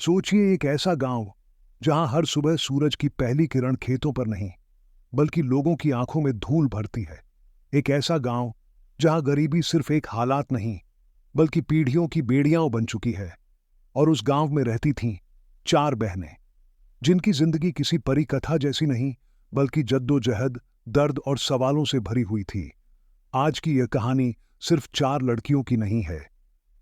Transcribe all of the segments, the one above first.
सोचिए एक ऐसा गांव जहां हर सुबह सूरज की पहली किरण खेतों पर नहीं बल्कि लोगों की आंखों में धूल भरती है। एक ऐसा गांव जहां गरीबी सिर्फ एक हालात नहीं बल्कि पीढ़ियों की बेड़ियां बन चुकी है। और उस गांव में रहती थीं चार बहनें जिनकी जिंदगी किसी परी कथा जैसी नहीं बल्कि जद्दोजहद, दर्द और सवालों से भरी हुई थी। आज की यह कहानी सिर्फ चार लड़कियों की नहीं है।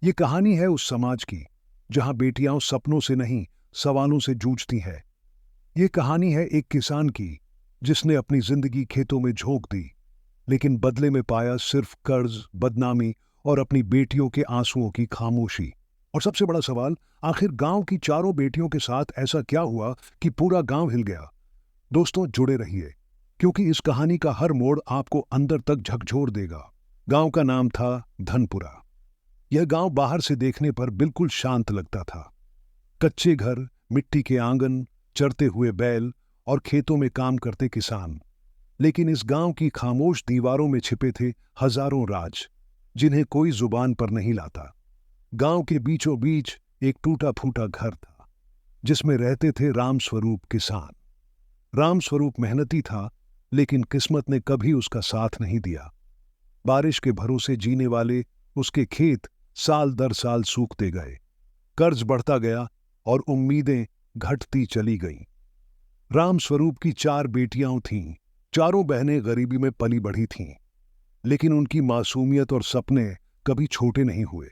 ये कहानी है उस समाज की जहां बेटियां सपनों से नहीं सवालों से जूझती हैं। ये कहानी है एक किसान की जिसने अपनी जिंदगी खेतों में झोंक दी, लेकिन बदले में पाया सिर्फ कर्ज, बदनामी और अपनी बेटियों के आंसुओं की खामोशी। और सबसे बड़ा सवाल, आखिर गांव की चारों बेटियों के साथ ऐसा क्या हुआ कि पूरा गांव हिल गया? दोस्तों जुड़े रहिए, क्योंकि इस कहानी का हर मोड़ आपको अंदर तक झकझोर देगा। गांव का नाम था धनपुरा। यह गांव बाहर से देखने पर बिल्कुल शांत लगता था। कच्चे घर, मिट्टी के आंगन, चरते हुए बैल और खेतों में काम करते किसान। लेकिन इस गांव की खामोश दीवारों में छिपे थे हजारों राज, जिन्हें कोई जुबान पर नहीं लाता। गांव के बीचों बीच एक टूटा फूटा घर था जिसमें रहते थे राम स्वरूप किसान। राम स्वरूप मेहनती था, लेकिन किस्मत ने कभी उसका साथ नहीं दिया। बारिश के भरोसे जीने वाले उसके खेत साल दर साल सूखते गए, कर्ज बढ़ता गया और उम्मीदें घटती चली गईं। राम स्वरूप की चार बेटियां थीं। चारों बहनें गरीबी में पली बढ़ी थीं, लेकिन उनकी मासूमियत और सपने कभी छोटे नहीं हुए।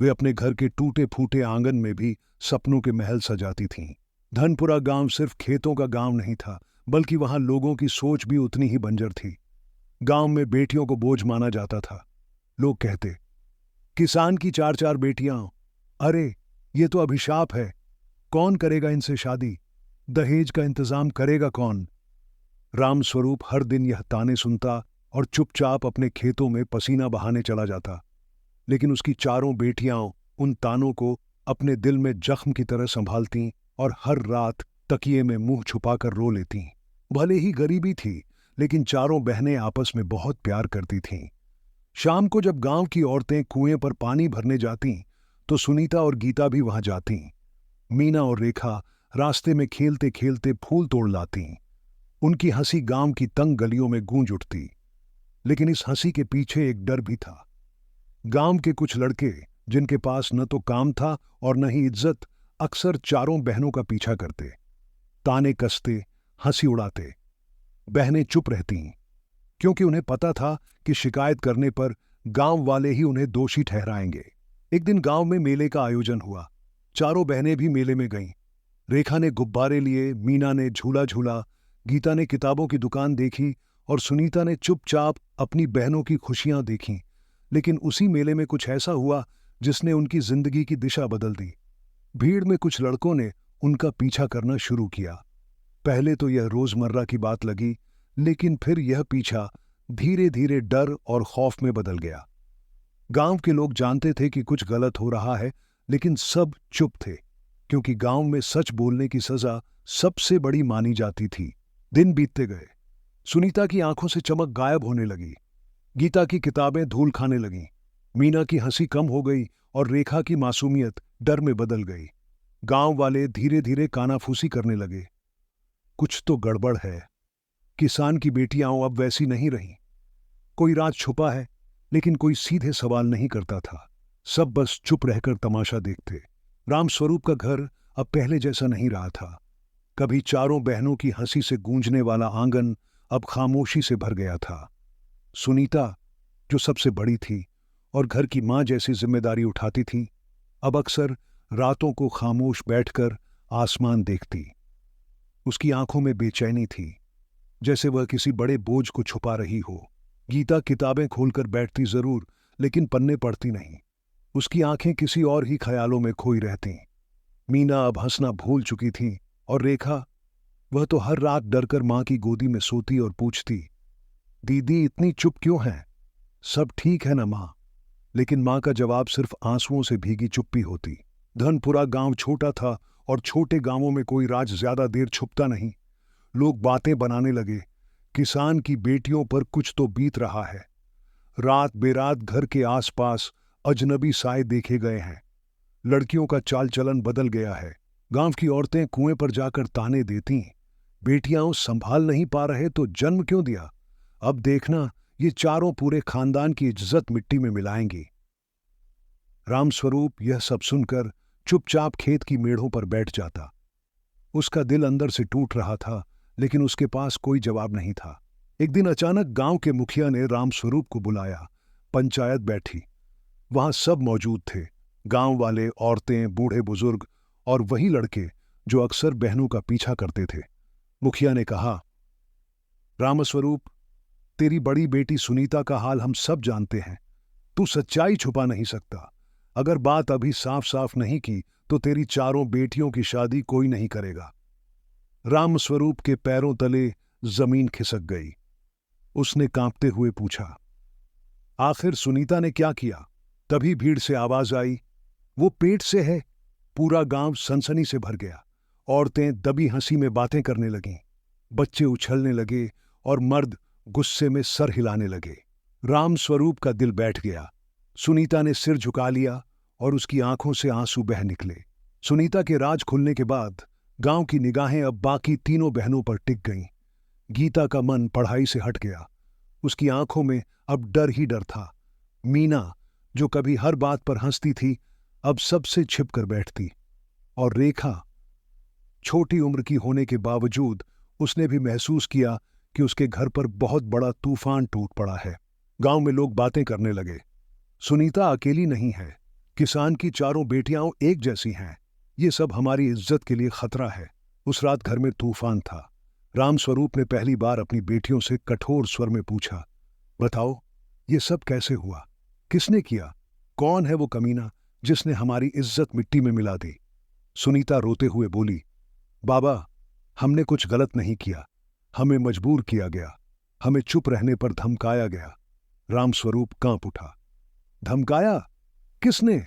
वे अपने घर के टूटे फूटे आंगन में भी सपनों के महल सजाती थीं। धनपुरा गांव सिर्फ खेतों का गांव नहीं था, बल्कि वहां लोगों की सोच भी उतनी ही बंजर थी। गांव में बेटियों को बोझ माना जाता था। लोग कहते, किसान की चार चार बेटियां, अरे ये तो अभिशाप है, कौन करेगा इनसे शादी, दहेज का इंतजाम करेगा कौन? राम स्वरूप हर दिन यह ताने सुनता और चुपचाप अपने खेतों में पसीना बहाने चला जाता। लेकिन उसकी चारों बेटियां उन तानों को अपने दिल में जख्म की तरह संभालती और हर रात तकिए में मुंह छुपाकर रो लेती। भले ही गरीबी थी, लेकिन चारों बहनें आपस में बहुत प्यार करती थीं। शाम को जब गांव की औरतें कुएं पर पानी भरने जातीं, तो सुनीता और गीता भी वहां जातीं। मीना और रेखा रास्ते में खेलते खेलते फूल तोड़ लातीं। उनकी हंसी गांव की तंग गलियों में गूंज उठती। लेकिन इस हंसी के पीछे एक डर भी था। गांव के कुछ लड़के, जिनके पास न तो काम था और न ही इज्जत, अक्सर चारों बहनों का पीछा करते, ताने कसते, हंसी उड़ाते। बहनें चुप रहतीं, क्योंकि उन्हें पता था कि शिकायत करने पर गांव वाले ही उन्हें दोषी ठहराएंगे। एक दिन गांव में मेले का आयोजन हुआ। चारों बहनें भी मेले में गईं। रेखा ने गुब्बारे लिए, मीना ने झूला झूला, गीता ने किताबों की दुकान देखी और सुनीता ने चुपचाप अपनी बहनों की खुशियां देखीं। लेकिन उसी मेले में कुछ ऐसा हुआ जिसने उनकी जिंदगी की दिशा बदल दी। भीड़ में कुछ लड़कों ने उनका पीछा करना शुरू किया। पहले तो यह रोजमर्रा की बात लगी, लेकिन फिर यह पीछा धीरे धीरे डर और खौफ में बदल गया। गांव के लोग जानते थे कि कुछ गलत हो रहा है, लेकिन सब चुप थे, क्योंकि गांव में सच बोलने की सजा सबसे बड़ी मानी जाती थी। दिन बीतते गए। सुनीता की आंखों से चमक गायब होने लगी। गीता की किताबें धूल खाने लगीं। मीना की हंसी कम हो गई और रेखा की मासूमियत डर में बदल गई। गांव वाले धीरे धीरे कानाफूसी करने लगे। कुछ तो गड़बड़ है। किसान की बेटियां अब वैसी नहीं रहीं। कोई राज छुपा है, लेकिन कोई सीधे सवाल नहीं करता था। सब बस चुप रहकर तमाशा देखते। रामस्वरूप का घर अब पहले जैसा नहीं रहा था। कभी चारों बहनों की हंसी से गूंजने वाला आंगन अब खामोशी से भर गया था। सुनीता, जो सबसे बड़ी थी और घर की मां जैसी जिम्मेदारी उठाती थी, अब अक्सर रातों को खामोश बैठकर आसमान देखती। उसकी आंखों में बेचैनी थी, जैसे वह किसी बड़े बोझ को छुपा रही हो। गीता किताबें खोलकर बैठती जरूर, लेकिन पन्ने पढ़ती नहीं। उसकी आंखें किसी और ही ख्यालों में खोई रहतीं। मीना अब हंसना भूल चुकी थी, और रेखा, वह तो हर रात डरकर मां की गोदी में सोती और पूछती, दीदी इतनी चुप क्यों है, सब ठीक है ना मां? लेकिन मां का जवाब सिर्फ आंसुओं से भीगी चुप्पी होती। धनपुरा गांव छोटा था, और छोटे गांवों में कोई राज ज्यादा देर छुपता नहीं। लोग बातें बनाने लगे, किसान की बेटियों पर कुछ तो बीत रहा है। रात बेरात घर के आसपास अजनबी साए देखे गए हैं। लड़कियों का चाल चलन बदल गया है। गांव की औरतें कुएं पर जाकर ताने देती, बेटियां संभाल नहीं पा रहे तो जन्म क्यों दिया। अब देखना, ये चारों पूरे खानदान की इज्जत मिट्टी में मिलाएंगी। रामस्वरूप यह सब सुनकर चुपचाप खेत की मेढ़ों पर बैठ जाता। उसका दिल अंदर से टूट रहा था, लेकिन उसके पास कोई जवाब नहीं था। एक दिन अचानक गांव के मुखिया ने रामस्वरूप को बुलाया। पंचायत बैठी। वहां सब मौजूद थे, गांव वाले, औरतें, बूढ़े बुजुर्ग और वही लड़के जो अक्सर बहनों का पीछा करते थे। मुखिया ने कहा, रामस्वरूप, तेरी बड़ी बेटी सुनीता का हाल हम सब जानते हैं। तू सच्चाई छुपा नहीं सकता। अगर बात अभी साफ साफ नहीं की तो तेरी चारों बेटियों की शादी कोई नहीं करेगा। रामस्वरूप के पैरों तले जमीन खिसक गई। उसने कांपते हुए पूछा, आखिर सुनीता ने क्या किया। तभी भीड़ से आवाज आई, वो पेट से है। पूरा गांव सनसनी से भर गया। औरतें दबी हंसी में बातें करने लगीं, बच्चे उछलने लगे और मर्द गुस्से में सर हिलाने लगे। रामस्वरूप का दिल बैठ गया। सुनीता ने सिर झुका लिया और उसकी आंखों से आंसू बह निकले। सुनीता के राज खुलने के बाद गांव की निगाहें अब बाकी तीनों बहनों पर टिक गईं। गीता का मन पढ़ाई से हट गया। उसकी आंखों में अब डर ही डर था। मीना, जो कभी हर बात पर हंसती थी, अब सबसे छिपकर बैठती। और रेखा, छोटी उम्र की होने के बावजूद उसने भी महसूस किया कि उसके घर पर बहुत बड़ा तूफान टूट पड़ा है। गांव में लोग बातें करने लगे, सुनीता अकेली नहीं है, किसान की चारों बेटियां एक जैसी हैं। ये सब हमारी इज्जत के लिए खतरा है। उस रात घर में तूफान था। रामस्वरूप ने पहली बार अपनी बेटियों से कठोर स्वर में पूछा, बताओ, ये सब कैसे हुआ? किसने किया? कौन है वो कमीना जिसने हमारी इज्जत मिट्टी में मिला दी? सुनीता रोते हुए बोली, बाबा, हमने कुछ गलत नहीं किया। हमें मजबूर किया गया। हमें चुप रहने पर धमकाया गया। रामस्वरूप कांप उठा। धमकाया? किसने?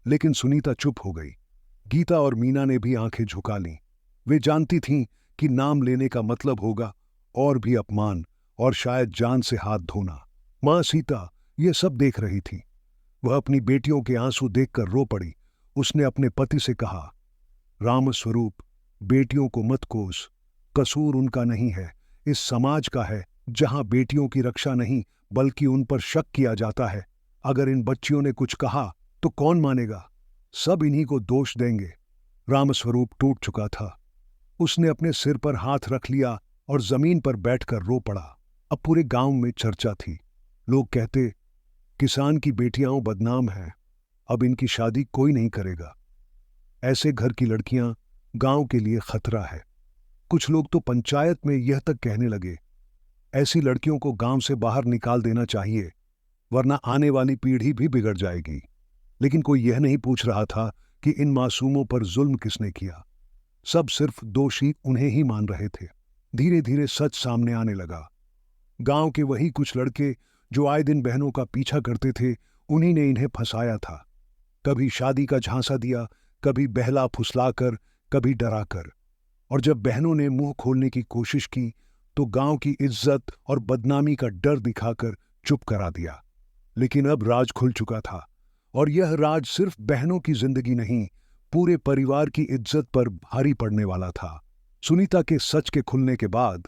लेकिन सुनीता चुप हो गई। गीता और मीना ने भी आंखें झुका लीं। वे जानती थीं कि नाम लेने का मतलब होगा और भी अपमान और शायद जान से हाथ धोना। मां सीता ये सब देख रही थी। वह अपनी बेटियों के आंसू देखकर रो पड़ी। उसने अपने पति से कहा, रामस्वरूप, बेटियों को मत कोस। कसूर उनका नहीं है, इस समाज का है, जहां बेटियों की रक्षा नहीं बल्कि उन पर शक किया जाता है। अगर इन बच्चियों ने कुछ कहा तो कौन मानेगा? सब इन्हीं को दोष देंगे। रामस्वरूप टूट चुका था। उसने अपने सिर पर हाथ रख लिया और जमीन पर बैठकर रो पड़ा। अब पूरे गांव में चर्चा थी। लोग कहते, किसान की बेटियां बदनाम हैं, अब इनकी शादी कोई नहीं करेगा। ऐसे घर की लड़कियां गांव के लिए खतरा है। कुछ लोग तो पंचायत में यह तक कहने लगे, ऐसी लड़कियों को गांव से बाहर निकाल देना चाहिए, वरना आने वाली पीढ़ी भी बिगड़ जाएगी। लेकिन कोई यह नहीं पूछ रहा था कि इन मासूमों पर जुल्म किसने किया। सब सिर्फ दोषी उन्हें ही मान रहे थे। धीरे धीरे सच सामने आने लगा। गांव के वही कुछ लड़के जो आए दिन बहनों का पीछा करते थे, उन्हीं ने इन्हें फंसाया था। कभी शादी का झांसा दिया, कभी बहला फुसलाकर, कभी डराकर। और जब बहनों ने मुंह खोलने की कोशिश की तो गांव की इज्जत और बदनामी का डर दिखाकर चुप करा दिया। लेकिन अब राज खुल चुका था, और यह राज सिर्फ बहनों की जिंदगी नहीं, पूरे परिवार की इज्जत पर भारी पड़ने वाला था। सुनीता के सच के खुलने के बाद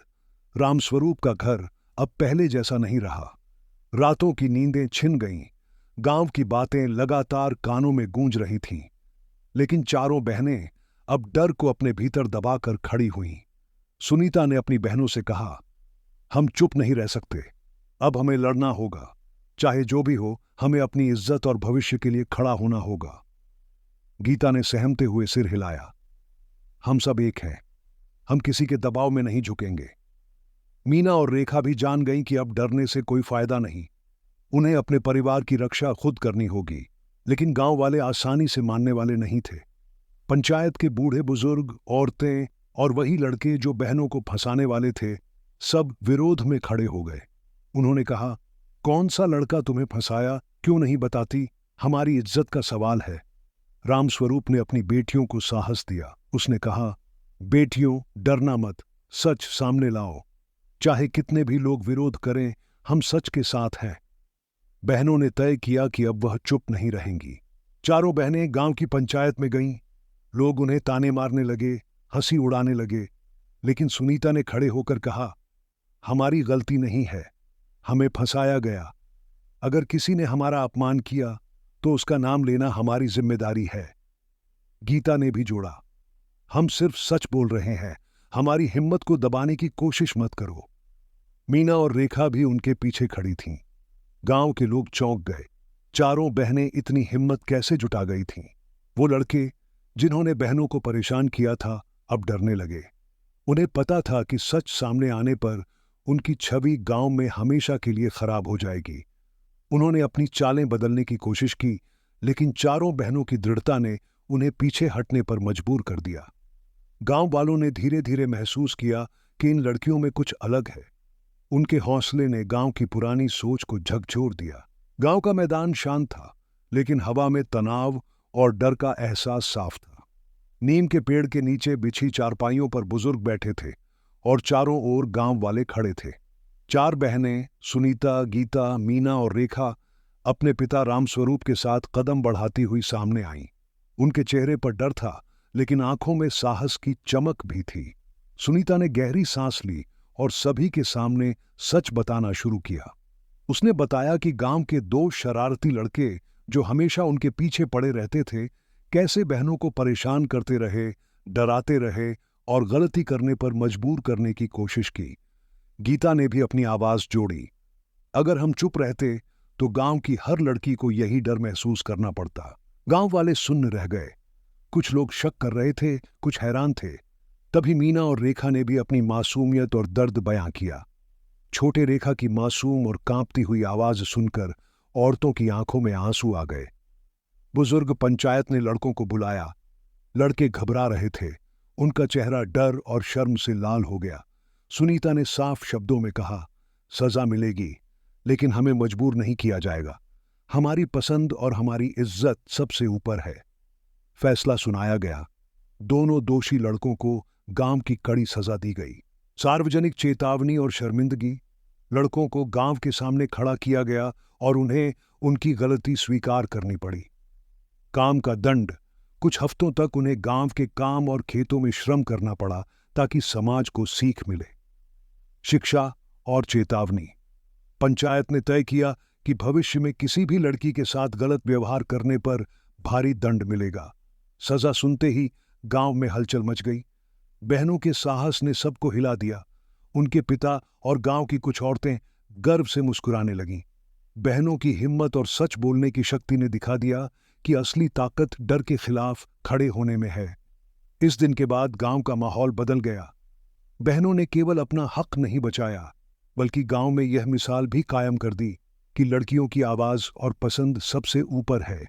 रामस्वरूप का घर अब पहले जैसा नहीं रहा। रातों की नींदें छिन गईं। गांव की बातें लगातार कानों में गूंज रही थीं। लेकिन चारों बहनें अब डर को अपने भीतर दबाकर खड़ी हुईं। सुनीता ने अपनी बहनों से कहा, हम चुप नहीं रह सकते, अब हमें लड़ना होगा। चाहे जो भी हो, हमें अपनी इज्जत और भविष्य के लिए खड़ा होना होगा। गीता ने सहमते हुए सिर हिलाया, हम सब एक हैं, हम किसी के दबाव में नहीं झुकेंगे। मीना और रेखा भी जान गईं कि अब डरने से कोई फायदा नहीं, उन्हें अपने परिवार की रक्षा खुद करनी होगी। लेकिन गांव वाले आसानी से मानने वाले नहीं थे। पंचायत के बूढ़े बुजुर्ग, औरतें और वही लड़के जो बहनों को फंसाने वाले थे, सब विरोध में खड़े हो गए। उन्होंने कहा, कौन सा लड़का तुम्हें फंसाया, क्यों नहीं बताती? हमारी इज्जत का सवाल है। रामस्वरूप ने अपनी बेटियों को साहस दिया। उसने कहा, बेटियों, डरना मत, सच सामने लाओ। चाहे कितने भी लोग विरोध करें, हम सच के साथ हैं। बहनों ने तय किया कि अब वह चुप नहीं रहेंगी। चारों बहनें गांव की पंचायत में गईं। लोग उन्हें ताने मारने लगे, हंसी उड़ाने लगे, लेकिन सुनीता ने खड़े होकर कहा, हमारी गलती नहीं है, हमें फंसाया गया। अगर किसी ने हमारा अपमान किया तो उसका नाम लेना हमारी जिम्मेदारी है। गीता ने भी जोड़ा, हम सिर्फ सच बोल रहे हैं, हमारी हिम्मत को दबाने की कोशिश मत करो। मीना और रेखा भी उनके पीछे खड़ी थीं। गांव के लोग चौंक गए। चारों बहनें इतनी हिम्मत कैसे जुटा गई थीं? वो लड़के जिन्होंने बहनों को परेशान किया था अब डरने लगे। उन्हें पता था कि सच सामने आने पर उनकी छवि गांव में हमेशा के लिए खराब हो जाएगी। उन्होंने अपनी चालें बदलने की कोशिश की, लेकिन चारों बहनों की दृढ़ता ने उन्हें पीछे हटने पर मजबूर कर दिया। गांव वालों ने धीरे धीरे महसूस किया कि इन लड़कियों में कुछ अलग है। उनके हौसले ने गांव की पुरानी सोच को झकझोर दिया। गांव का मैदान शांत था, लेकिन हवा में तनाव और डर का एहसास साफ था। नीम के पेड़ के नीचे बिछी चारपाइयों पर बुजुर्ग बैठे थे और चारों ओर गांव वाले खड़े थे। चार बहनें सुनीता, गीता, मीना और रेखा अपने पिता रामस्वरूप के साथ कदम बढ़ाती हुई सामने आईं। उनके चेहरे पर डर था, लेकिन आंखों में साहस की चमक भी थी। सुनीता ने गहरी सांस ली और सभी के सामने सच बताना शुरू किया। उसने बताया कि गांव के दो शरारती लड़के जो हमेशा उनके पीछे पड़े रहते थे, कैसे बहनों को परेशान करते रहे, डराते रहे और गलती करने पर मजबूर करने की कोशिश की। गीता ने भी अपनी आवाज जोड़ी, अगर हम चुप रहते तो गांव की हर लड़की को यही डर महसूस करना पड़ता। गांव वाले सुन्न रह गए। कुछ लोग शक कर रहे थे, कुछ हैरान थे। तभी मीना और रेखा ने भी अपनी मासूमियत और दर्द बयां किया। छोटे रेखा की मासूम और कांपती हुई आवाज सुनकर औरतों की आंखों में आंसू आ गए। बुजुर्ग पंचायत ने लड़कों को बुलाया। लड़के घबरा रहे थे। उनका चेहरा डर और शर्म से लाल हो गया। सुनीता ने साफ शब्दों में कहा, सजा मिलेगी, लेकिन हमें मजबूर नहीं किया जाएगा। हमारी पसंद और हमारी इज्जत सबसे ऊपर है। फैसला सुनाया गया। दोनों दोषी लड़कों को गांव की कड़ी सजा दी गई। सार्वजनिक चेतावनी और शर्मिंदगी। लड़कों को गांव के सामने खड़ा किया गया और उन्हें उनकी गलती स्वीकार करनी पड़ी। काम का दंड। कुछ हफ्तों तक उन्हें गांव के काम और खेतों में श्रम करना पड़ा ताकि समाज को सीख मिले। शिक्षा और चेतावनी। पंचायत ने तय किया कि भविष्य में किसी भी लड़की के साथ गलत व्यवहार करने पर भारी दंड मिलेगा। सजा सुनते ही गांव में हलचल मच गई। बहनों के साहस ने सबको हिला दिया। उनके पिता और गांव की कुछ औरतें गर्व से मुस्कुराने लगीं। बहनों की हिम्मत और सच बोलने की शक्ति ने दिखा दिया कि असली ताकत डर के खिलाफ खड़े होने में है। इस दिन के बाद गांव का माहौल बदल गया। बहनों ने केवल अपना हक नहीं बचाया, बल्कि गांव में यह मिसाल भी कायम कर दी कि लड़कियों की आवाज और पसंद सबसे ऊपर है।